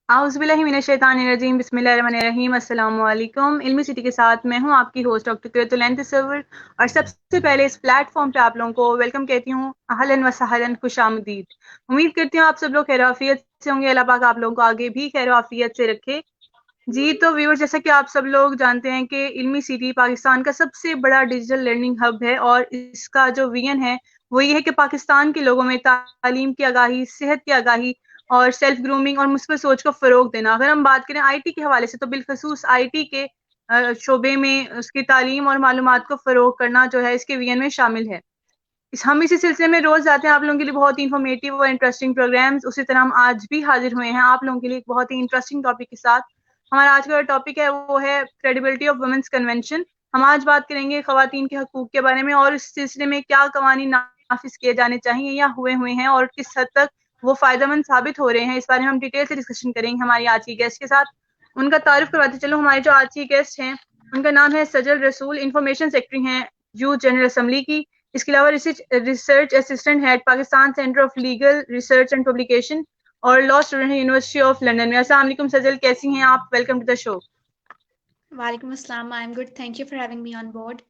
आउज़ुबिल्लाहिमिनश्शैतानिर्रजीम बिस्मिल्लाहिर्रहमानिर्रहीम अस्सलाम वालेकुम। इल्मी सिटी के साथ मैं हूं आपकी होस्ट डॉक्टर कुरैतुल तसव्वुर और सबसे पहले इस प्लेटफॉर्म पे आप लोगों को वेलकम कहती हूं। अहलन व सहलन खुशामदीद। उम्मीद करती हूँ आप सब लोग खैर आफियत से होंगे। अल्लाह पाक आप लोगों को आगे भी खैर आफियत से रखे। जी तो व्यूअर्स, जैसा कि आप सब लोग जानते हैं कि इल्मी सिटी पाकिस्तान का सबसे बड़ा डिजिटल लर्निंग हब है और इसका जो विजन है वो ये है कि पाकिस्तान के लोगों में तालीम की आगाही, सेहत की आगाही और सेल्फ ग्रूमिंग और मुस्बत सोच को फ़रोग देना। अगर हम बात करें आईटी के हवाले से तो बिलखसूस आईटी के शोबे में उसकी तालीम और मालूमात को फ़रोग करना जो है इसके विजन में शामिल है। हम इसी सिलसिले में रोज आते हैं आप लोगों के लिए बहुत ही इन्फॉर्मेटिव और इंटरेस्टिंग प्रोग्राम्स। उसी तरह हम आज भी हाजिर हुए हैं आप लोगों के लिए एक बहुत ही इंटरेस्टिंग टॉपिक के साथ। हमारा आज का टॉपिक है वो है क्रेडिबिलिटी ऑफ वुमेन्स कन्वेंशन। हम आज बात करेंगे खवातीन के हकूक के बारे में और इस सिलसिले में क्या कवानीन नाफिज किए जाने चाहिए या हुए हुए हैं और किस हद तक वो फायदेमंद साबित हो रहे हैं। इस बारे में हम डिटेल से डिस्कशन करेंगे हमारी आज की गेस्ट के साथ। उनका तारुफ करवाते चलो। हमारे जो आज की गेस्ट हैं उनका नाम है सजल रसूल, इंफॉर्मेशन सेक्रेटरी हैं यूथ जनरल असम्बली की। इसके अलावा रिसर्च असिस्टेंट है Pakistan centre of legal research and publication और लॉ स्टूडेंट है यूनिवर्सिटी ऑफ लंदन में। अस्सलाम वालेकुम सजल, कैसी हैं आप? Welcome to the show. वालेकुम अस्सलाम, I am good, thank you for having me on board.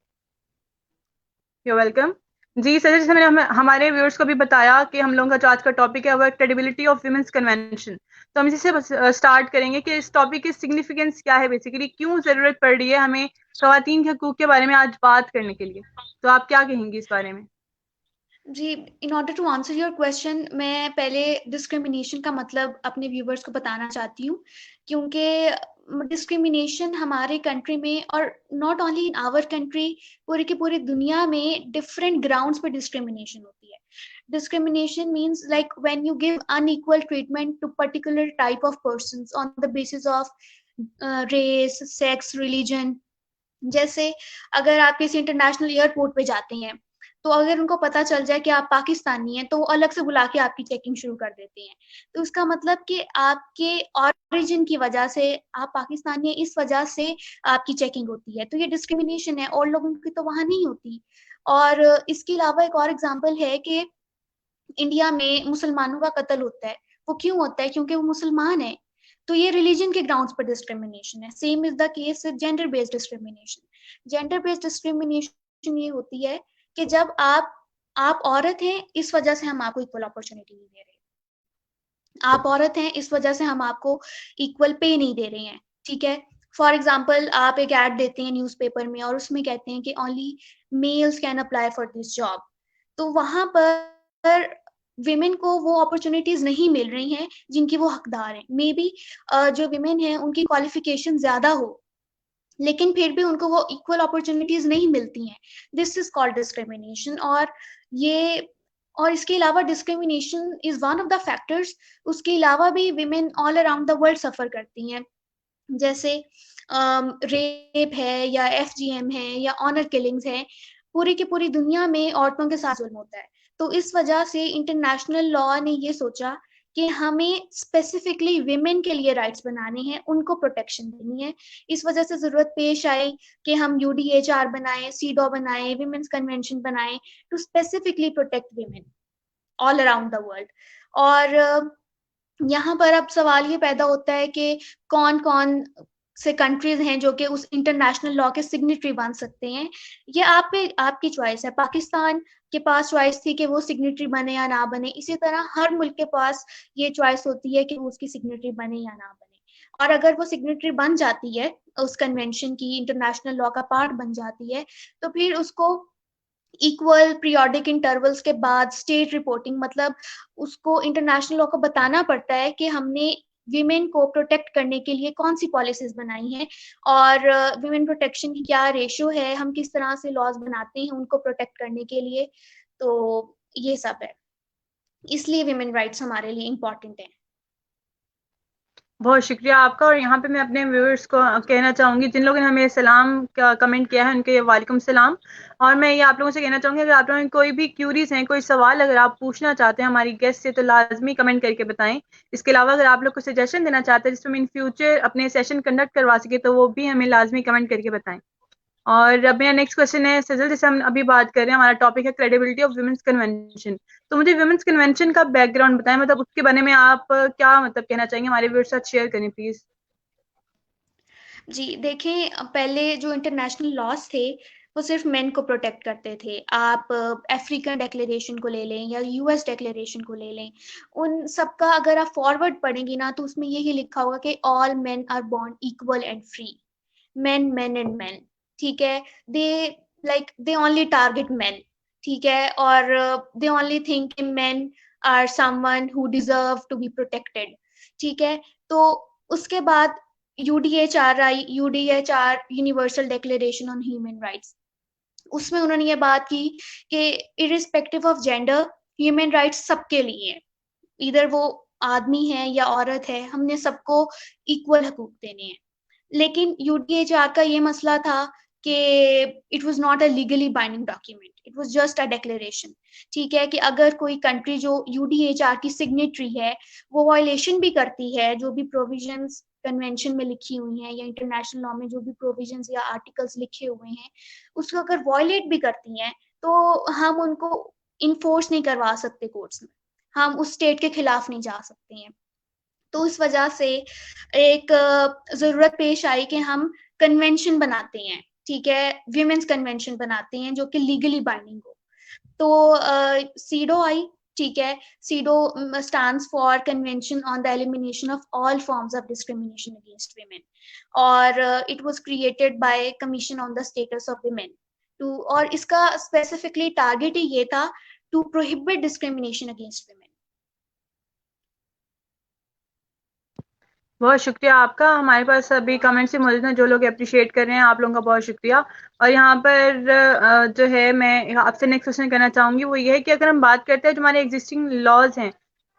You welcome. जी सजल, जैसे मैंने हमारे व्यूअर्स को भी बताया कि हम लोगों का जो आज का टॉपिक है वो है क्रेडिबिलिटी ऑफ वुमेन्स कन्वेंशन। तो हम इसी से स्टार्ट करेंगे कि इस टॉपिक की सिग्निफिकेंस क्या है, बेसिकली क्यों जरूरत पड़ रही है हमें खवातीन के हकूक के बारे में आज बात करने के लिए। तो आप क्या कहेंगी इस बारे में? जी, in order to answer your question, मैं पहले डिस्क्रिमिनेशन का मतलब अपने व्यूवर्स को बताना चाहती हूँ, क्योंकि डिस्क्रिमिनेशन हमारे कंट्री में और not only in our country, पूरी की पूरी दुनिया में डिफरेंट ग्राउंड्स पे डिस्क्रिमिनेशन होती है। Discrimination means like when you give unequal treatment to particular type of persons on the basis of race, sex, religion. जैसे अगर आप किसी इंटरनेशनल एयरपोर्ट पे जाते हैं, तो अगर उनको पता चल जाए कि आप पाकिस्तानी हैं, तो वो अलग से बुला के आपकी चेकिंग शुरू कर देते हैं। तो इसका मतलब कि आपके ओरिजिन की वजह से आप पाकिस्तानी हैं, इस वजह से आपकी चेकिंग होती है। तो ये डिस्क्रिमिनेशन है और लोगों की तो वहाँ नहीं होती। और इसके अलावा एक और एग्जांपल है कि इंडिया में मुसलमानों का कत्ल होता है। वो क्यों होता है? क्योंकि वो मुसलमान है। तो ये रिलीजन के ग्राउंड्स पर डिस्क्रिमिनेशन है। Same is the case with gender based discrimination. Gender based discrimination ये होती है कि जब आप औरत हैं, इस वजह से हम आपको इक्वल अपॉर्चुनिटी नहीं दे रहे। आप औरत हैं, इस वजह से हम आपको इक्वल पे नहीं दे रहे हैं। ठीक है? फॉर एग्जाम्पल, आप एक एड देते हैं न्यूज़पेपर में और उसमें कहते हैं कि only mails can apply for this job. तो वहां पर विमेन को वो अपॉर्चुनिटीज नहीं मिल रही हैं जिनकी वो हकदार हैं। मे बी जो विमेन हैं उनकी क्वालिफिकेशन ज्यादा हो, लेकिन फिर भी उनको वो इक्वल अपॉर्चुनिटीज नहीं मिलती हैं। This is called discrimination. ये और इसके अलावा discrimination is one of the factors. उसके अलावा भी women all around the world suffer करती हैं। जैसे रेप है या एफजीएम है या ऑनर किलिंग्स है। पूरी की पूरी दुनिया में औरतों के साथ जुल्म होता है। तो इस वजह से इंटरनेशनल लॉ ने ये सोचा कि हमें स्पेसिफिकली विमेन के लिए राइट्स बनाने हैं, उनको प्रोटेक्शन देनी है। इस वजह से जरूरत पेश आई कि हम यूडीएचआर बनाएं, सीडो बनाएं, विमेन्स कन्वेंशन बनाएं to specifically protect women all around the world. और यहाँ पर अब सवाल ये पैदा होता है कि कौन कौन से कंट्रीज हैं जो कि उस इंटरनेशनल लॉ के सिग्नेटरी बन सकते हैं। ये आप पे आपकी चॉइस है। पाकिस्तान के पास चॉइस थी कि वो सिग्नेटरी बने या ना बने। इसी तरह हर मुल्क के पास ये चॉइस होती है कि वो उसकी सिग्नेटरी बने या ना बने। और अगर वो सिग्नेटरी बन जाती है, उस कन्वेंशन की इंटरनेशनल लॉ का पार्ट बन जाती है, तो फिर उसको इक्वल पीरियोडिक इंटरवल्स के बाद स्टेट रिपोर्टिंग, मतलब उसको इंटरनेशनल लॉ को बताना पड़ता है कि हमने विमेन को प्रोटेक्ट करने के लिए कौन सी पॉलिसीज बनाई हैं और विमेन प्रोटेक्शन की क्या रेशो है, हम किस तरह से लॉज बनाते हैं उनको प्रोटेक्ट करने के लिए। तो ये सब है, इसलिए विमेन राइट्स हमारे लिए इम्पोर्टेंट है। बहुत शुक्रिया आपका। और यहाँ पे मैं अपने व्यूअर्स को कहना चाहूँगी, जिन लोगों ने हमें सलाम का कमेंट किया है उनके वालेकुम सलाम। और मैं ये आप लोगों से कहना चाहूँगी, अगर आप लोगों में कोई भी क्यूरीज हैं, कोई सवाल अगर आप पूछना चाहते हैं हमारी गेस्ट से, तो लाजमी कमेंट करके बताएं। इसके अलावा अगर आप लोग को सजेशन देना चाहते हैं जिसमें हम इन फ्यूचर अपने सेशन कंडक्ट करवा सके, तो वो भी हमें लाजमी कमेंट करके बताएं। और अब मेरा नेक्स्ट क्वेश्चन है सजल, जैसे हम अभी बात कर रहे हैं, हमारा टॉपिक है क्रेडिबिलिटी ऑफ वुमेन्स कन्वेंशन। तो मुझे वुमेन्स कन्वेंशन का बैकग्राउंड बताएं, मतलब उसके बारे में आप क्या मतलब कहना चाहेंगे, हमारे व्यूअर्स के साथ शेयर करें प्लीज। जी, देखें पहले जो इंटरनेशनल लॉज थे वो सिर्फ मेन को प्रोटेक्ट करते थे। आप अफ्रीकन डिक्लेरेशन को ले लें या यूएस डिक्लेरेशन को ले लें, उन सबका अगर आप फॉरवर्ड पढ़ेंगी ना तो उसमें यही लिखा होगा कि all men are born equal and free. Men men and men, ठीक है। They they only target men, ठीक है। और they only think men are someone who deserve to be protected, ठीक है। तो उसके बाद यूडीएचआर आई, UDHR universal declaration on human rights. उसमें उन्होंने ये बात की कि irrespective of gender human rights सबके लिए है, इधर वो आदमी है या औरत है, हमने सबको इक्वल हकूक देने हैं। लेकिन यूडीएचआर का ये मसला था कि it was not a legally binding document, it was just a declaration, ठीक है। कि अगर कोई कंट्री जो यूडीएचआर की सिग्नेटरी है वो वायलेशन भी करती है जो भी प्रोविजंस कन्वेंशन में लिखी हुई हैं या इंटरनेशनल लॉ में जो भी प्रोविजंस या आर्टिकल्स लिखे हुए हैं, उसको अगर वायलेट भी करती हैं तो हम उनको इन्फोर्स नहीं करवा सकते कोर्ट्स में, हम उस स्टेट के खिलाफ नहीं जा सकते हैं। तो इस वजह से एक जरूरत पेश आई कि हम कन्वेंशन बनाते हैं, ठीक है, विमेन्स कन्वेंशन बनाते हैं जो कि लीगली बाइंडिंग हो। तो सीडो आई, ठीक है। CEDAW stands for convention on the elimination of all forms of discrimination against women, और it was created by commission on the status of women too, और इसका स्पेसिफिकली टारगेट ही ये था to prohibit discrimination against women. बहुत शुक्रिया आपका। हमारे पास अभी कमेंट्स भी मौजूद हैं, जो लोग अप्रिशिएट कर रहे हैं, आप लोगों का बहुत शुक्रिया। और यहाँ पर जो है मैं आपसे नेक्स्ट क्वेश्चन करना चाहूंगी, वो ये है कि अगर हम बात करते हैं जो हमारे एग्जिस्टिंग लॉज हैं,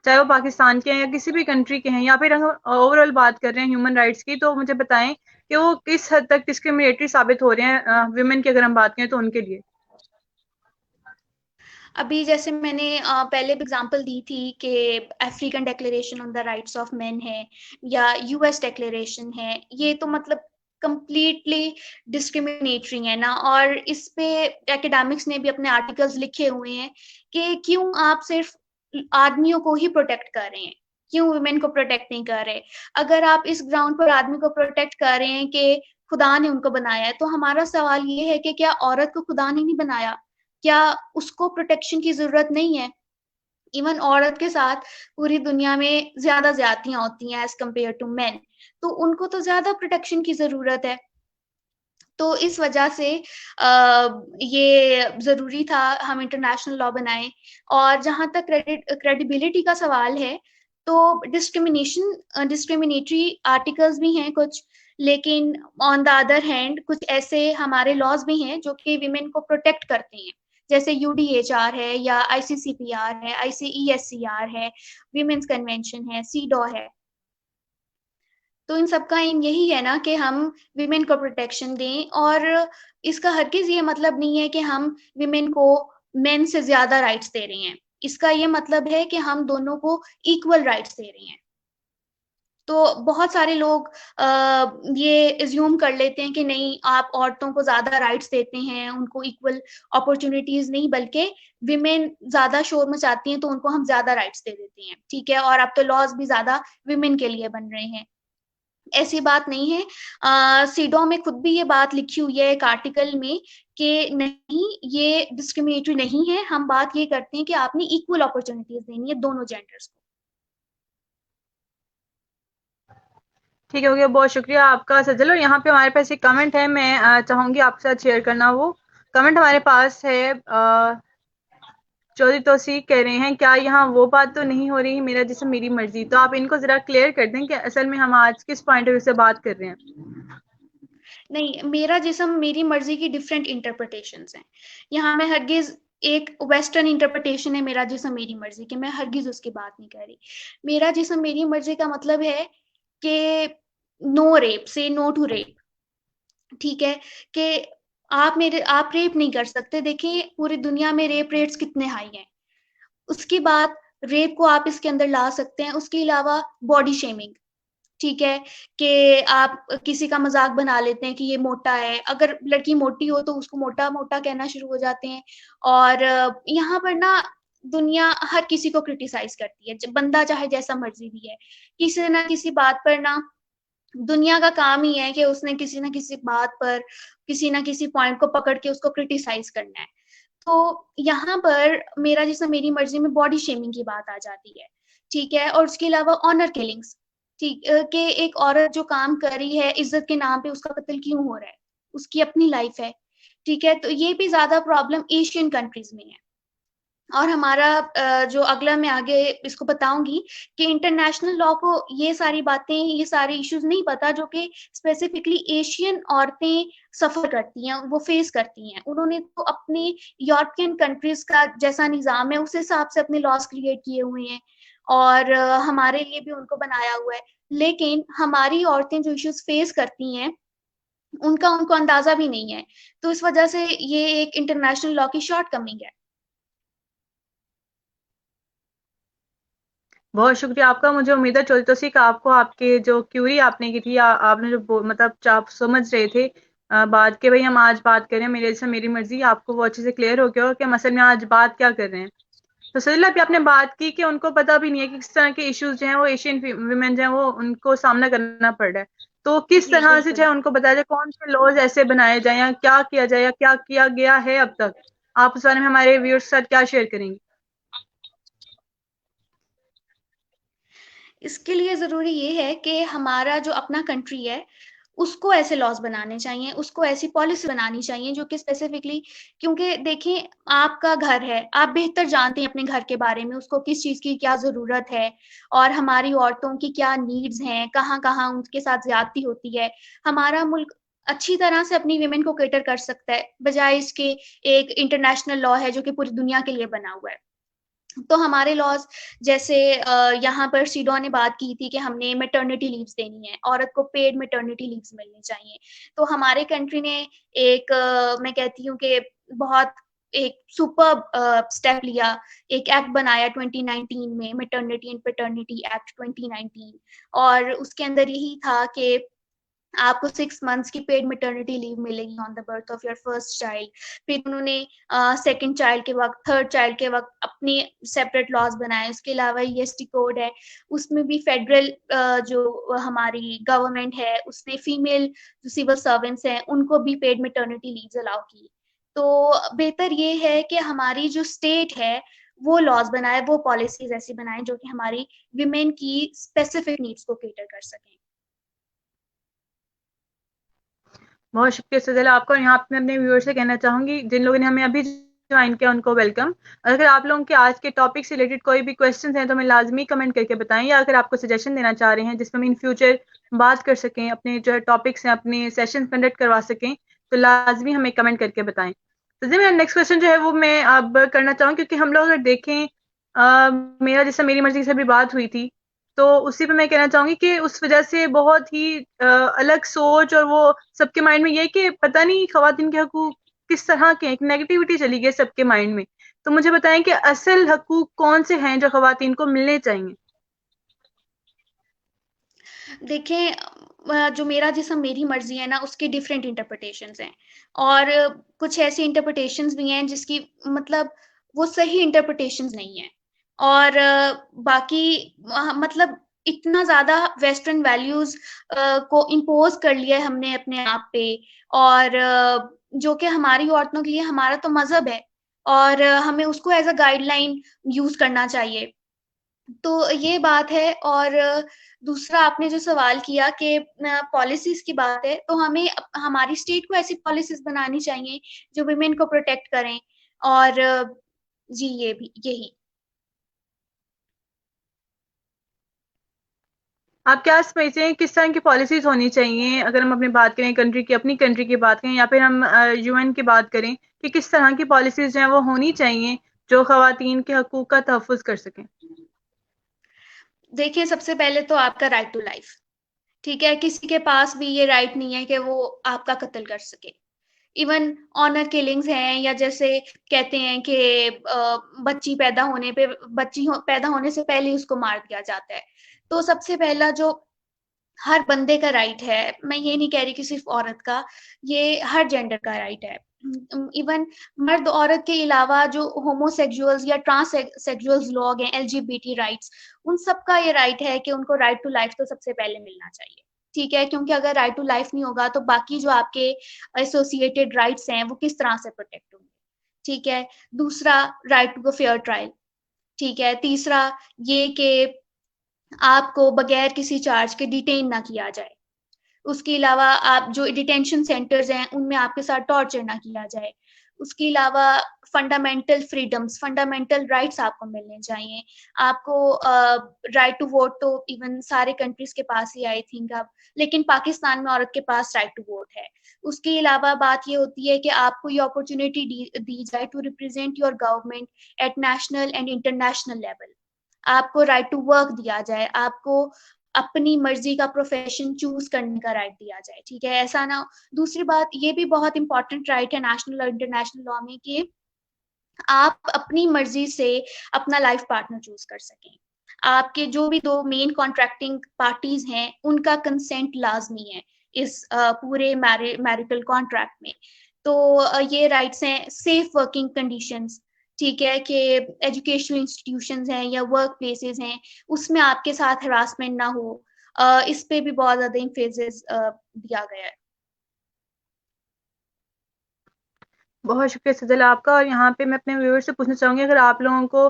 चाहे वो पाकिस्तान के हैं या किसी भी कंट्री के हैं, या फिर हम ओवरऑल बात कर रहे हैं ह्यूमन राइट्स की, तो मुझे बताएं कि वो किस हद तक डिस्क्रिमिनेटरी साबित हो रहे हैं वुमेन की अगर हम बात करें तो उनके लिए। अभी जैसे मैंने पहले भी एग्जांपल दी थी कि African declaration on the rights of main है या यूएस डिक्लेरेशन है, ये तो मतलब कंप्लीटली डिस्क्रिमिनेटरी है ना। और इस पे एकेडमिक्स ने भी अपने आर्टिकल्स लिखे हुए हैं कि क्यों आप सिर्फ आदमियों को ही प्रोटेक्ट कर रहे हैं, क्यों वुमेन को प्रोटेक्ट नहीं कर रहे। अगर आप इस ग्राउंड पर आदमी को प्रोटेक्ट कर रहे हैं कि खुदा ने उनको बनाया है, तो हमारा सवाल ये है कि क्या औरत को खुदा ने नहीं बनाया, क्या उसको प्रोटेक्शन की जरूरत नहीं है। इवन औरत के साथ पूरी दुनिया में ज्यादा ज्यादतियां होती हैं एज कम्पेयर टू मेन, तो उनको तो ज्यादा प्रोटेक्शन की जरूरत है। तो इस वजह से ये जरूरी था हम इंटरनेशनल लॉ बनाएं। और जहां तक क्रेडिबिलिटी का सवाल है, तो डिस्क्रिमिनेटरी आर्टिकल्स भी हैं कुछ, लेकिन ऑन द अदर हैंड कुछ ऐसे हमारे लॉज भी हैं जो कि विमेन को प्रोटेक्ट करते हैं, जैसे यूडीएचआर है या आईसीसीपीआर है, आईसीईएससीआर है, विमेन्स कन्वेंशन है, सीडो है। तो इन सबका एम यही है ना कि हम विमेन को प्रोटेक्शन दें, और इसका हरगिज ये मतलब नहीं है कि हम विमेन को मेन से ज्यादा राइट्स दे रहे हैं। इसका ये मतलब है कि हम दोनों को इक्वल राइट्स दे रहे हैं। तो बहुत सारे लोग ये एज्यूम कर लेते हैं कि नहीं, आप औरतों को ज्यादा राइट्स देते हैं, उनको इक्वल अपॉर्चुनिटीज नहीं, बल्कि विमेन ज्यादा शोर मचाती हैं तो उनको हम ज्यादा राइट्स दे देते हैं, ठीक है। और अब तो लॉज भी ज्यादा विमेन के लिए बन रहे हैं। ऐसी बात नहीं है। सीडो में खुद भी ये बात लिखी हुई है एक आर्टिकल में कि नहीं, ये डिस्क्रिमिनेटरी नहीं है, हम बात ये करते हैं कि आपने इक्वल अपॉर्चुनिटीज देनी है दोनों जेंडर्स को। ठीक है, हो गया, बहुत शुक्रिया आपका सजल। और यहाँ पे हमारे पास एक कमेंट है, मैं चाहूंगी आपके साथ शेयर करना। वो कमेंट हमारे पास है, चौधरी तौसीक कह रहे हैं, क्या यहाँ वो बात तो नहीं हो रही, मेरा जिस्म मेरी मर्जी। तो आप इनको जरा क्लियर कर दें कि असल में हम आज किस पॉइंट ऑफ व्यू से बात कर रहे हैं। नहीं, मेरा जिस्म मेरी मर्जी की डिफरेंट इंटरप्रिटेशंस हैं। यहाँ मैं हरगिज एक वेस्टर्न इंटरप्रिटेशन है मेरा जिस्म मेरी मर्जी की, मैं हरगिज उसकी बात नहीं कर रही। मेरा जिस्म मेरी मर्जी का मतलब है कि नो रेप, से नो टू रेप, ठीक है। कि आप रेप नहीं कर सकते। देखिए पूरी दुनिया में रेप रेट्स कितने हाई हैं, उसकी बात रेप को आप इसके अंदर ला सकते हैं। उसके अलावा बॉडी शेमिंग, ठीक है, कि आप किसी का मज़ाक बना लेते हैं कि ये मोटा है, अगर लड़की मोटी हो तो उसको मोटा-मोटा कहना शुरू हो जाते हैं और यहाँ पर ना दुनिया हर किसी को क्रिटिसाइज़ करती है, ज बंदा चाहे जैसा मर्ज़ी भी है। किसी न किसी बात पर ना दुनिया का काम ही है कि उसने किसी न किसी बात पर, किसी न किसी पॉइंट को पकड़ के उसको क्रिटिसाइज़ करना है। तो यहाँ पर मेरा जैसे मेरी मर्ज़ी में बॉडी शेमिंग की बात आ जाती है, ठीक है? और उसके अलावा ऑनर किलिंग्स, ठीक कि एक औरत जो काम कर रही है, इज़्ज़त के नाम पे उसका कत्ल क्यों हो रहा है? उसकी अपनी लाइफ़ है, ठीक है? तो ये भी ज़्यादा प्रॉब्लम एशियन कंट्रीज़ में है। और हमारा जो अगला मैं आगे इसको बताऊँगी कि इंटरनेशनल लॉ को ये सारी बातें, ये सारे इश्यूज़ नहीं पता जो कि स्पेसिफिकली एशियन औरतें सफ़र करती हैं, वो फेस करती हैं। उन्होंने तो अपने यूरोपियन कंट्रीज़ का जैसा निज़ाम है, उस हिसाब से अपने लॉज़ क्रिएट किए हुए हैं और हमारे लिए भी उनको बनाया हुआ है। लेकिन हमारी औरतें जो इश्यूज़ फेस करती हैं, उनका उनको अंदाज़ा भी नहीं है। तो इस वज़ह से ये एक इंटरनेशनल लॉ की शॉर्टकमिंग है। बहुत शुक्रिया आपका। मुझे उम्मीद है चलतोसी का आपको आपके जो क्यूरी आपने की थी आपने जो मतलब आप समझ रहे थे बात के भाई हम आज बात करें मेरे जैसे मेरी मर्जी, आपको वो अच्छे से क्लियर हो गया हो कि हम असल में आज बात क्या कर रहे हैं। तो सजीला भी आपने बात की कि उनको पता भी नहीं है कि किस तरह के इश्यूज जो हैं वो एशियन वीमेन जो हैं वो उनको सामना करना पड़ रहा है। तो किस जी, तरह से जो बिल्कुल। है उनको बताया जाए कौन से लॉज ऐसे बनाए जाए या क्या किया जाए या क्या किया गया है अब तक, आप उस बारे में हमारे व्यूअर्स के साथ क्या शेयर करेंगे? इसके लिए ज़रूरी ये है कि हमारा जो अपना कंट्री है, उसको ऐसे लॉज़ बनाने चाहिए, उसको ऐसी पॉलिसी बनानी चाहिए जो कि स्पेसिफ़िकली क्योंकि देखिए, आपका घर है, आप बेहतर जानते हैं अपने घर के बारे में, उसको किस चीज़ की क्या ज़रूरत है और हमारी औरतों की क्या नीड्स हैं, कहाँ-कहाँ उनके साथ ज़्यादती होती है। हमारा मुल्क अच्छी तरह से अपनी वुमेन को कैटर कर सकता है, बजाए इसके एक इंटरनेशनल लॉ है जो कि पूरी दुनिया के लिए बना हुआ है। तो हमारे लॉज़ जैसे यहाँ पर सीडॉ ने बात की थी कि हमने मैटरनिटी लीव्स देनी है, औरत को पेड मैटरनिटी लीव्स मिलनी चाहिए। तो हमारे कंट्री ने एक मैं कहती हूँ कि बहुत एक सुपर्ब स्टेप लिया, एक एक्ट बनाया 2019 में मैटरनिटी एंड पैटर्निटी एक्ट 2019 और उसके अंदर यही था कि आपको 6 मंथ्स की पेड मैटरनिटी लीव मिलेगी on the birth of your first child. फिर उन्होंने सेकंड चाइल्ड के वक़्त, थर्ड चाइल्ड के वक़्त अपने सेपरेट लॉज़ बनाए। उसके अलावा ईएसटी कोड है, उसमें भी फेडरल जो हमारी गवर्नमेंट है, उसने फीमेल जो सिविल सर्वेंट्स हैं, उनको भी पेड मैटरनिटी लीव्स अलाउ की। तो बेहतर ये है कि हमारी जो स्टेट है, वो लॉज़ बनाए, वो पॉलिसीज़ ऐसी बनाएँ जो कि हमारी वुमेन की स्पेसिफिक नीड्स को कैटर कर सकें। बहुत शुक्रिया सजल आपका। और यहाँ पे मैं अपने व्यूअर से कहना चाहूंगी जिन लोगों ने हमें अभी ज्वाइन किया उनको वेलकम। अगर आप लोगों के आज के टॉपिक से रिलेटेड कोई भी क्वेश्चन हैं तो हमें लाजमी कमेंट करके बताएं, या अगर आपको सजेशन देना चाह रहे हैं जिसमें हम इन फ्यूचर बात कर सकें, अपने जो है टॉपिक्स हैं अपने सेशन कंडक्ट करवा सकें, तो लाजमी हमें कमेंट करके बताएं। तो जी मेरा नेक्स्ट क्वेश्चन जो है वो मैं अब करना चाहूँ, क्योंकि हम लोग अगर देखें मेरा जैसे मेरी मर्जी से भी बात हुई थी, तो उसी पे मैं कहना चाहूंगी कि उस वजह से बहुत ही अलग सोच और वो सबके माइंड में ये है कि पता नहीं खवातीन के हकूक किस तरह के हैं, एक नेगेटिविटी चली गई सबके माइंड में। तो मुझे बताएं कि असल हकूक कौन से हैं जो खवातीन को मिलने चाहिए? देखें जो मेरा जिस्म मेरी मर्ज़ी है ना, उसके डिफरेंट इंटरप्रिटेशंस हैं और कुछ ऐसी इंटरप्रिटेशंस भी हैं जिसकी मतलब वो सही इंटरप्रिटेशंस नहीं हैं और बाकी मतलब इतना ज़्यादा वेस्टर्न वैल्यूज़ को इम्पोज़ कर लिया है हमने अपने आप पे और जो कि हमारी औरतों के लिए हमारा तो मज़हब है और हमें उसको एज़ अ गाइडलाइन यूज़ करना चाहिए। तो ये बात है और दूसरा आपने जो सवाल किया कि पॉलिसीज़ की बात है, तो हमें हमारी स्टेट को ऐसी पॉलिसीज़ बनानी चाहिए जो वुमेन को प्रोटेक्ट करें और जी, ये भी यही। आप क्या समझते हैं किस तरह की पॉलिसीज होनी चाहिए, अगर हम अपनी बात करें कंट्री की, अपनी कंट्री की बात करें या फिर हम यूएन की बात करें, कि किस तरह की पॉलिसीज जो हैं वो होनी चाहिए जो खवातीन के हकूक का तहफ़्फ़ुज़ कर सकें? देखिए, सबसे पहले तो आपका राइट टू लाइफ़, ठीक है? किसी के पास भी ये राइट नहीं है कि वो आपका कत्ल कर सके। इवन ऑनर किलिंग्स हैं या जैसे कहते हैं कि बच्ची पैदा होने पे पैदा होने से पहले ही उसको मार दिया जाता है। तो सबसे पहला जो हर बंदे का राइट है, मैं ये नहीं कह रही कि सिर्फ औरत का, ये हर जेंडर का राइट है। इवन मर्द औरत के अलावा जो होमोसेक्सुअल्स या ट्रांससेक्सुअल्स लोग हैं, एलजीबीटी राइट्स, उन सबका ये राइट है कि उनको राइट टू लाइफ तो सबसे पहले मिलना चाहिए। ठीक है, क्योंकि अगर राइट टू लाइफ नहीं होगा तो बाकी जो आपके एसोसिएटेड राइट्स हैं वो किस तरह से प्रोटेक्ट होंगे। ठीक है, दूसरा राइट टू फेयर ट्रायल। ठीक है, तीसरा ये कि आपको बगैर किसी चार्ज के डिटेन ना किया जाए। उसके अलावा आप जो डिटेंशन सेंटर्स हैं उनमें आपके साथ टॉर्चर ना किया जाए। उसके अलावा फंडामेंटल फ्रीडम्स, फंडामेंटल राइट्स आपको मिलने चाहिए। आपको राइट टू वोट तो इवन सारे कंट्रीज के पास ही आई थिंक अब, लेकिन पाकिस्तान में औरत के पास राइट टू वोट है। उसके अलावा बात ये होती है कि आपको ये अपॉर्चुनिटी दी जाए to represent your government at national and international level. आपको राइट टू वर्क दिया जाए, आपको अपनी मर्जी का प्रोफेशन चूज करने का राइट दिया जाए। ठीक है, ऐसा ना। दूसरी बात, ये भी बहुत इंपॉर्टेंट राइट है नेशनल और इंटरनेशनल लॉ में कि आप अपनी मर्जी से अपना लाइफ पार्टनर चूज कर सकें। आपके जो भी दो मेन कॉन्ट्रैक्टिंग पार्टीज हैं उनका कंसेंट लाजमी है इस पूरे मैरिटल कॉन्ट्रैक्ट में। तो ये राइट्स हैं सेफ वर्किंग कंडीशंस। ठीक है, कि एजुकेशनल इंस्टीट्यूशंस हैं या वर्क प्लेसेस हैं उसमें आपके साथ हरासमेंट ना हो, इस पे भी बहुत ज्यादा इम्फेसिस दिया गया है। बहुत शुक्रिया सजल आपका। और यहाँ पे मैं अपने व्यूअर से पूछना चाहूँगी, अगर आप लोगों को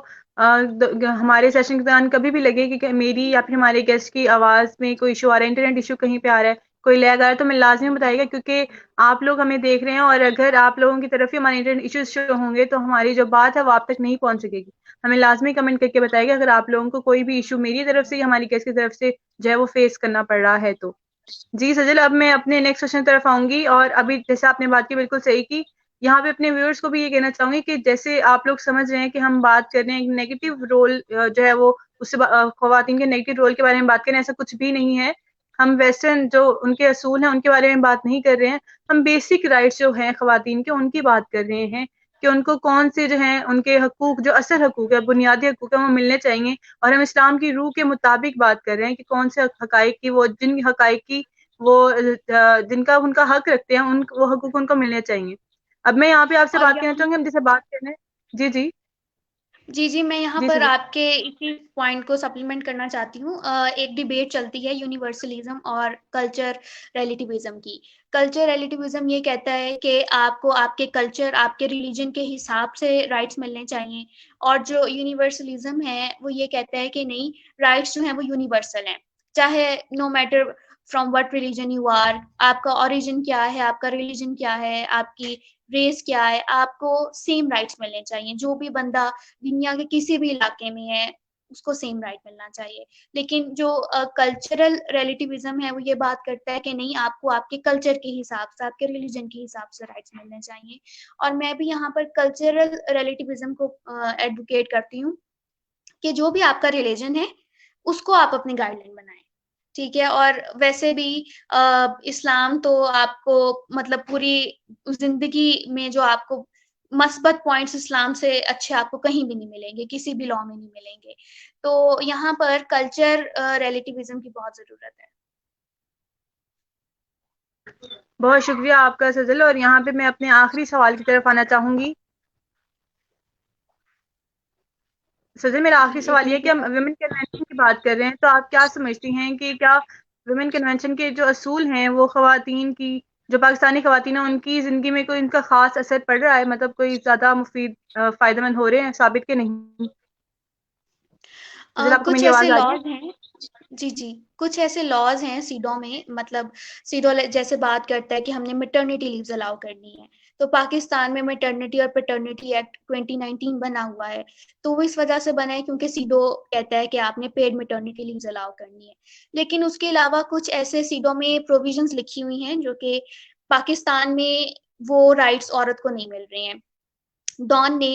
हमारे सेशन के दौरान कभी भी लगे कि मेरी या फिर हमारे गेस्ट की आवाज़ में कोई इशू आ रहा है, इंटरनेट इशू कहीं पे आ रहा है, कोई लैग आ रहा है, तो मैं लाजमी बताइएगा, क्योंकि आप लोग हमें देख रहे हैं और अगर आप लोगों की तरफ ही हमारे इंटरनेट इश्यूज शो होंगे तो हमारी जो बात है वो आप तक नहीं पहुंच सकेगी। हमें लाजमी कमेंट करके बताइएगा अगर आप लोगों को कोई भी इशू मेरी तरफ से या हमारी गेस्ट की तरफ से जो है वो फेस करना पड़ रहा है तो। जी सजल, अब मैं अपने नेक्स्ट क्वेश्चन की तरफ आऊंगी। और अभी जैसे आपने बात की बिल्कुल सही की, यहाँ पे अपने व्यूअर्स को भी ये कहना चाहूंगी कि जैसे आप लोग समझ रहे हैं कि हम बात कर रहे हैं नेगेटिव रोल जो है वो उससे खवातीन के नेगेटिव रोल के बारे में बात करें, ऐसा कुछ भी नहीं है। हम वेस्टर्न जो उनके असूल हैं उनके बारे में बात नहीं कर रहे हैं, हम बेसिक राइट्स जो हैं खवातीन के उनकी बात कर रहे हैं कि उनको कौन से जो हैं उनके हकूक, जो असल हकूक है, बुनियादी हकूक है, वो मिलने चाहिए। और हम इस्लाम की रूह के मुताबिक बात कर रहे हैं कि कौन से हकाइक की, वो जिन हकाइक की वो जिनका उनका हक रखते हैं उन वो हकूक उनको मिलने चाहिए। अब मैं यहाँ पे आपसे और बात करना यहाँ चाहूंगी, हम जैसे बात कर रहे हैं। जी जी। जी, जी, मैं यहाँ जी पर सर। आपके इसी पॉइंट को सप्लीमेंट करना चाहती हूँ। एक डिबेट चलती है यूनिवर्सलिज्म और कल्चर रिलेटिविज्म की। कल्चर रिलेटिविज्म ये कहता है कि आपको आपके कल्चर, आपके रिलीजन के हिसाब से राइट्स मिलने चाहिए, और जो यूनिवर्सलिज्म है वो ये कहता है कि नहीं, राइट्स जो हैं वो यूनिवर्सल हैं। चाहे no matter from what religion you are, आपका ओरिजिन क्या है, आपका रिलीजन क्या है, आपकी रेस क्या है, आपको सेम राइट्स मिलने चाहिए। जो भी बंदा दुनिया के किसी भी इलाके में है उसको सेम राइट मिलना चाहिए। लेकिन जो कल्चरल रिलेटिविज्म है वो ये बात करता है कि नहीं, आपको आपके कल्चर के हिसाब से, आपके रिलीजन के हिसाब से राइट्स मिलने चाहिए। और मैं भी यहाँ पर कल्चरल रिलेटिविज्म को एडवोकेट करती हूँ कि जो भी आपका रिलीजन है उसको आप अपनी गाइडलाइन बनाएं। ठीक है, और वैसे भी इस्लाम तो आपको मतलब पूरी जिंदगी में जो आपको मस्बत पॉइंट्स इस्लाम से अच्छे आपको कहीं भी नहीं मिलेंगे, किसी भी लॉ में नहीं मिलेंगे। तो यहाँ पर कल्चर रिलेटिविज्म की बहुत जरूरत है। बहुत शुक्रिया आपका सजल। और यहाँ पे मैं अपने आखिरी सवाल की तरफ आना चाहूंगी। सजल, मेरा जी, आखिरी एक सवाल ये है मिनट कि हम वुमेन कन्वेंशन की बात कर रहे हैं, तो आप क्या समझती हैं कि क्या वुमेन कन्वेंशन के जो असूल हैं वो खवातीन की, जो पाकिस्तानी खवातीन हैं, उनकी ज़िंदगी में कोई इनका ख़ास असर पड़ रहा है? मतलब कोई ज़्यादा मुफ़ीद फ़ायदेमंद हो रहे हैं साबित के नहीं? सजल, आपको कुछ मेरी ऐसे आवाज़ आ रही है? लॉज हैं। जी, जी, कुछ ऐसे लॉज हैं सीडो में, मतलब सीडो जैसे बात करता है कि हमने मैटरनिटी लीव्स अलाउ करनी है। तो पाकिस्तान में मैटरनिटी और पैटर्निटी एक्ट 2019 बना हुआ है। तो वो इस वजह से बना है क्योंकि सीडो कहता है कि आपने पेड मैटरनिटी लीव्स अलाउ करनी है। लेकिन उसके अलावा कुछ ऐसे सीडो में प्रोविजंस लिखी हुई हैं जो कि पाकिस्तान में वो राइट्स औरत को नहीं मिल रहे हैं। डॉन ने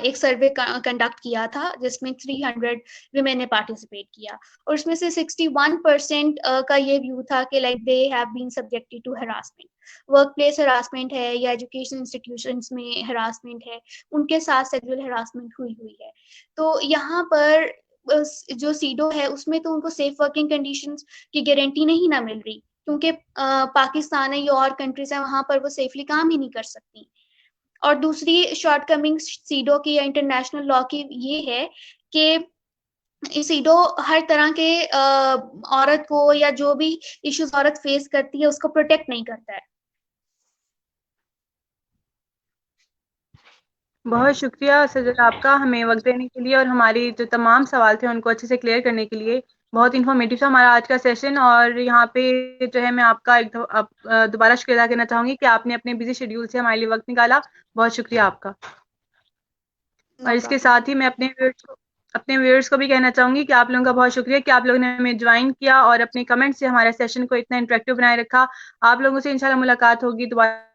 एक सर्वे कंडक्ट किया था जिसमें 300 विमेन ने पार्टिसिपेट किया, और उसमें से 61% का ये व्यू था कि like they have been subjected to harassment. Workplace harassment है या एजुकेशन इंस्टीट्यूशंस में हरासमेंट है, उनके साथ सेक्सुअल हरासमेंट हुई हुई है। तो यहाँ पर जो सीडो है उसमें तो उनको सेफ वर्किंग कंडीशंस की गारंटी नहीं ना मिल रही, क्योंकि पाकिस्तान है या और कंट्रीज है वहां पर वो सेफली काम ही नहीं कर सकती। और दूसरी शॉर्टकमिंग सीडो की या इंटरनेशनल लॉ की ये है कि सीडो हर तरह के औरत को या जो भी इश्यूज औरत फेस करती है उसको प्रोटेक्ट नहीं करता है। बहुत शुक्रिया सजल आपका हमें वक्त देने के लिए और हमारी जो तमाम सवाल थे उनको अच्छे से क्लियर करने के लिए। बहुत इन्फॉर्मेटिव था हमारा आज का सेशन, और यहाँ पे जो है मैं आपका दोबारा शुक्रिया अदा करना चाहूंगी कि आपने अपने बिजी शेड्यूल से हमारे लिए वक्त निकाला। बहुत शुक्रिया आपका। और नो इसके प्रॉब्लम। साथ ही मैं अपने व्यूअर्स को भी कहना चाहूंगी कि आप लोगों का बहुत शुक्रिया कि आप लोगों ने हमें ज्वाइन किया और अपने कमेंट से हमारे सेशन को इतना इंटरेक्टिव बनाए रखा। आप लोगों से इंशाल्लाह मुलाकात होगी दोबारा।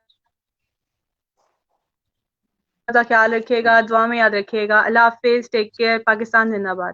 का ख्याल रखिएगा, दुआ में याद रखिएगा। अल्लाह हाफिज, टेक केयर, पाकिस्तान जिंदाबाद।